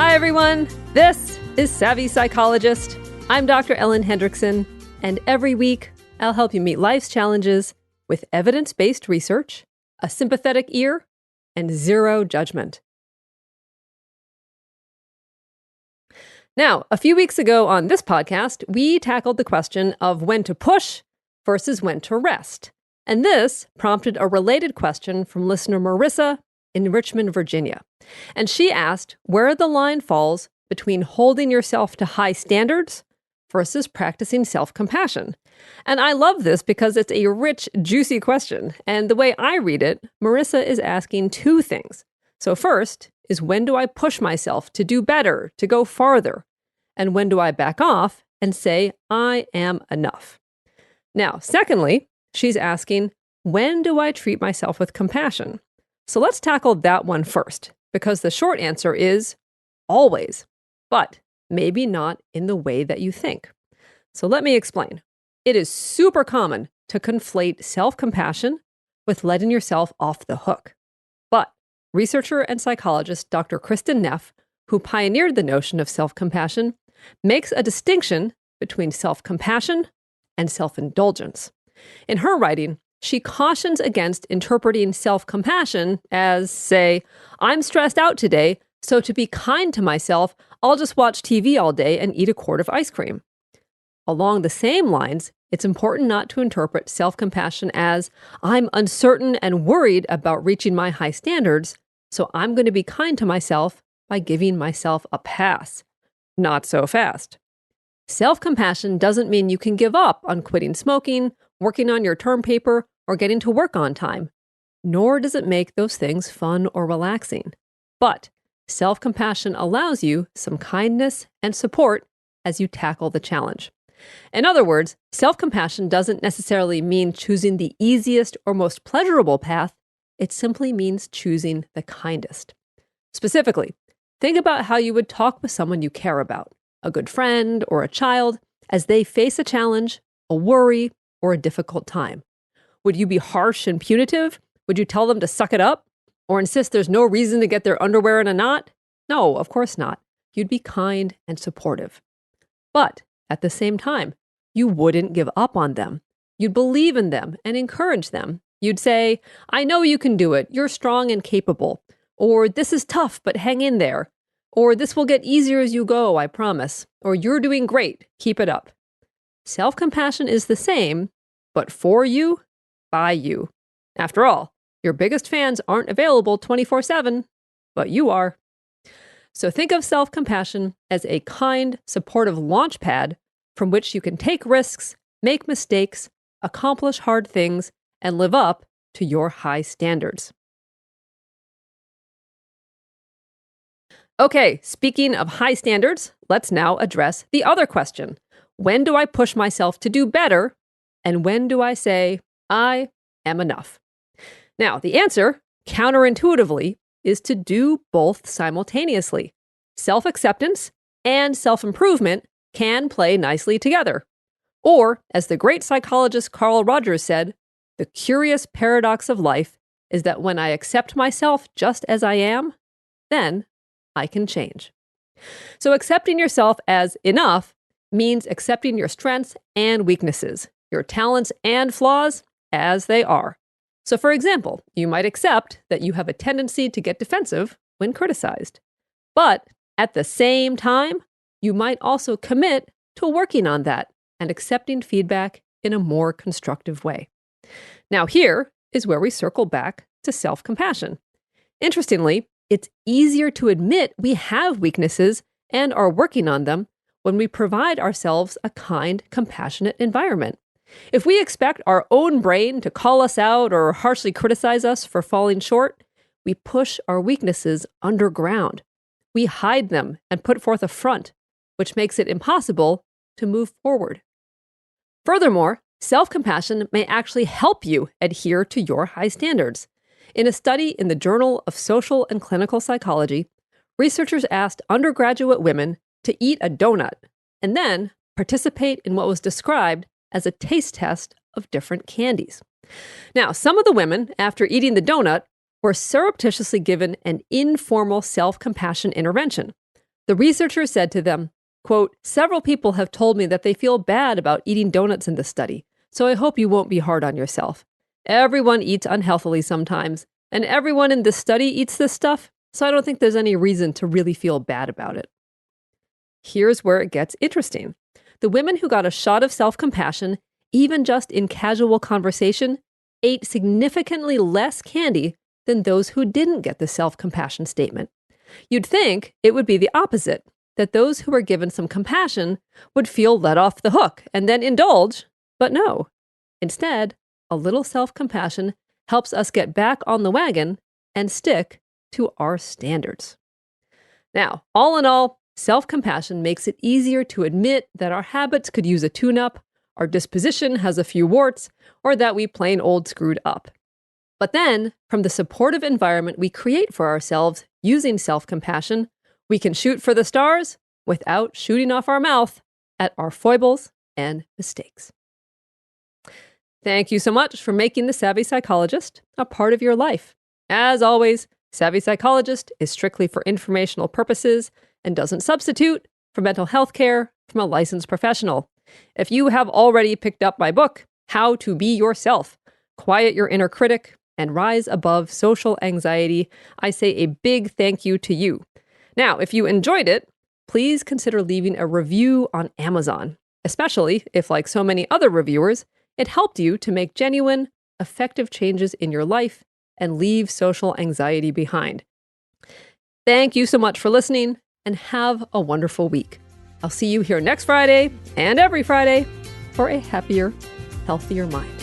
Hi, everyone. This is Savvy Psychologist. I'm Dr. Ellen Hendrickson, and every week I'll help you meet life's challenges with evidence-based research, a sympathetic ear, and zero judgment. Now, a few weeks ago on this podcast, we tackled the question of when to push versus when to rest. And this prompted a related question from listener Marissa in Richmond, Virginia. And she asked where the line falls between holding yourself to high standards versus practicing self-compassion. And I love this because it's a rich, juicy question. And the way I read it, Marissa is asking two things. So first is, when do I push myself to do better, to go farther? And when do I back off and say, I am enough? Now, secondly, she's asking, when do I treat myself with compassion? So let's tackle that one first, because the short answer is always, but maybe not in the way that you think. So let me explain. It is super common to conflate self-compassion with letting yourself off the hook. But researcher and psychologist Dr. Kristin Neff, who pioneered the notion of self-compassion, makes a distinction between self-compassion and self-indulgence. In her writing, she cautions against interpreting self-compassion as, say, I'm stressed out today, so to be kind to myself, I'll just watch TV all day and eat a quart of ice cream. Along the same lines, it's important not to interpret self-compassion as, I'm uncertain and worried about reaching my high standards, so I'm going to be kind to myself by giving myself a pass. Not so fast. Self-compassion doesn't mean you can give up on quitting smoking, working on your term paper, or getting to work on time, nor does it make those things fun or relaxing. But self-compassion allows you some kindness and support as you tackle the challenge. In other words, self-compassion doesn't necessarily mean choosing the easiest or most pleasurable path. It simply means choosing the kindest. Specifically, think about how you would talk with someone you care about, a good friend or a child, as they face a challenge, a worry, or a difficult time. Would you be harsh and punitive? Would you tell them to suck it up? Or insist there's no reason to get their underwear in a knot? No, of course not. You'd be kind and supportive. But at the same time, you wouldn't give up on them. You'd believe in them and encourage them. You'd say, I know you can do it. You're strong and capable. Or this is tough, but hang in there. Or this will get easier as you go, I promise. Or you're doing great. Keep it up. Self-compassion is the same, but for you, by you. After all, your biggest fans aren't available 24/7, but you are. So think of self-compassion as a kind, supportive launch pad from which you can take risks, make mistakes, accomplish hard things, and live up to your high standards. Okay, speaking of high standards, let's now address the other question. When do I push myself to do better? And when do I say, I am enough? Now, the answer, counterintuitively, is to do both simultaneously. Self-acceptance and self-improvement can play nicely together. Or, as the great psychologist Carl Rogers said, the curious paradox of life is that when I accept myself just as I am, then I can change. So accepting yourself as enough means accepting your strengths and weaknesses, your talents and flaws as they are. So for example, you might accept that you have a tendency to get defensive when criticized. But at the same time, you might also commit to working on that and accepting feedback in a more constructive way. Now here is where we circle back to self-compassion. Interestingly, it's easier to admit we have weaknesses and are working on them when we provide ourselves a kind, compassionate environment. If we expect our own brain to call us out or harshly criticize us for falling short, we push our weaknesses underground. We hide them and put forth a front, which makes it impossible to move forward. Furthermore, self-compassion may actually help you adhere to your high standards. In a study in the Journal of Social and Clinical Psychology, researchers asked undergraduate women to eat a donut and then participate in what was described as a taste test of different candies. Now, some of the women, after eating the donut, were surreptitiously given an informal self-compassion intervention. The researchers said to them, quote, "Several people have told me that they feel bad about eating donuts in this study, so I hope you won't be hard on yourself. Everyone eats unhealthily sometimes, and everyone in this study eats this stuff, so I don't think there's any reason to really feel bad about it." Here's where it gets interesting. The women who got a shot of self-compassion, even just in casual conversation, ate significantly less candy than those who didn't get the self-compassion statement. You'd think it would be the opposite, that those who were given some compassion would feel let off the hook and then indulge, but no. Instead, a little self-compassion helps us get back on the wagon and stick to our standards. Now, all in all, self-compassion makes it easier to admit that our habits could use a tune-up, our disposition has a few warts, or that we plain old screwed up. But then, from the supportive environment we create for ourselves using self-compassion, we can shoot for the stars without shooting off our mouth at our foibles and mistakes. Thank you so much for making The Savvy Psychologist a part of your life. As always, Savvy Psychologist is strictly for informational purposes and doesn't substitute for mental health care from a licensed professional. If you have already picked up my book, How to Be Yourself, Quiet Your Inner Critic, and Rise Above Social Anxiety, I say a big thank you to you. Now, if you enjoyed it, please consider leaving a review on Amazon, especially if, like so many other reviewers, it helped you to make genuine, effective changes in your life and leave social anxiety behind. Thank you so much for listening, and have a wonderful week. I'll see you here next Friday and every Friday for a happier, healthier mind.